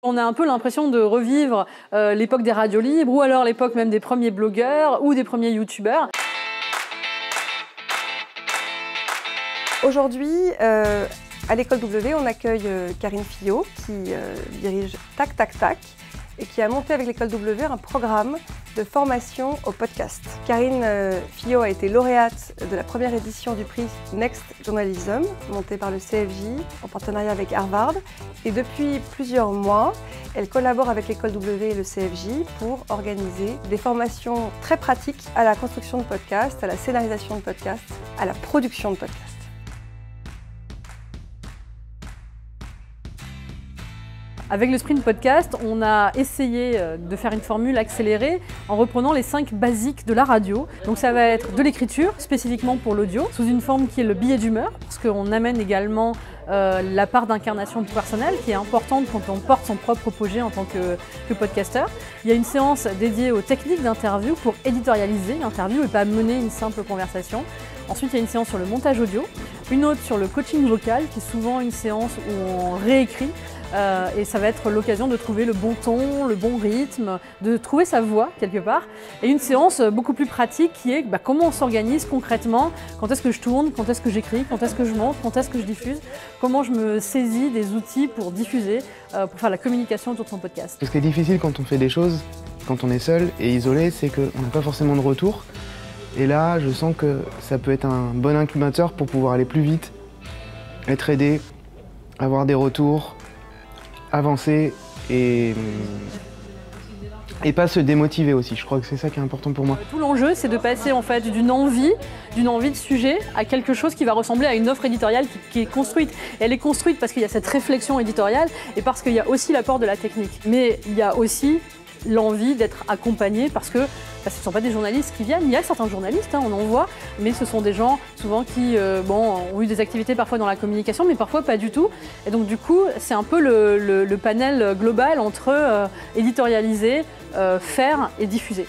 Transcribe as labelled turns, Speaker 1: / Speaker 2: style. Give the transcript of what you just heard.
Speaker 1: On a un peu l'impression de revivre l'époque des radios libres ou alors l'époque même des premiers blogueurs ou des premiers youtubeurs.
Speaker 2: Aujourd'hui, à l'école W, on accueille Karine Fillot qui dirige Tac Tac Tac et qui a monté avec l'école W un programme de formation au podcast. Karine Fillot a été lauréate de la première édition du prix Next Journalism, monté par le CFJ en partenariat avec Harvard. Et depuis plusieurs mois, elle collabore avec l'école W et le CFJ pour organiser des formations très pratiques à la construction de podcasts, à la scénarisation de podcasts, à la production de podcasts.
Speaker 1: Avec le Sprint Podcast, on a essayé de faire une formule accélérée en reprenant les 5 basiques de la radio. Donc ça va être de l'écriture, spécifiquement pour l'audio, sous une forme qui est le billet d'humeur, parce qu'on amène également la part d'incarnation personnelle qui est importante quand on porte son propre projet en tant que podcasteur. Il y a une séance dédiée aux techniques d'interview pour éditorialiser l'interview et pas mener une simple conversation. Ensuite, il y a une séance sur le montage audio, une autre sur le coaching vocal, qui est souvent une séance où on réécrit. Et ça va être l'occasion de trouver le bon ton, le bon rythme, de trouver sa voix quelque part. Et une séance beaucoup plus pratique qui est comment on s'organise concrètement, quand est-ce que je tourne, quand est-ce que j'écris, quand est-ce que je monte, quand est-ce que je diffuse, comment je me saisis des outils pour diffuser, pour faire la communication autour de son podcast.
Speaker 3: Ce qui est difficile quand on fait des choses, quand on est seul et isolé, c'est qu'on n'a pas forcément de retour. Et là, je sens que ça peut être un bon incubateur pour pouvoir aller plus vite, être aidé, avoir des retours, avancer et pas se démotiver aussi. Je crois que c'est ça qui est important pour moi.
Speaker 1: Tout l'enjeu, c'est de passer en fait d'une envie de sujet à quelque chose qui va ressembler à une offre éditoriale qui est construite. Et elle est construite parce qu'il y a cette réflexion éditoriale et parce qu'il y a aussi l'apport de la technique. Mais il y a aussi l'envie d'être accompagné parce que ce ne sont pas des journalistes qui viennent. Il y a certains journalistes, on en voit, mais ce sont des gens souvent qui ont eu des activités parfois dans la communication, mais parfois pas du tout. Et donc du coup, c'est un peu le panel global entre éditorialiser, faire et diffuser.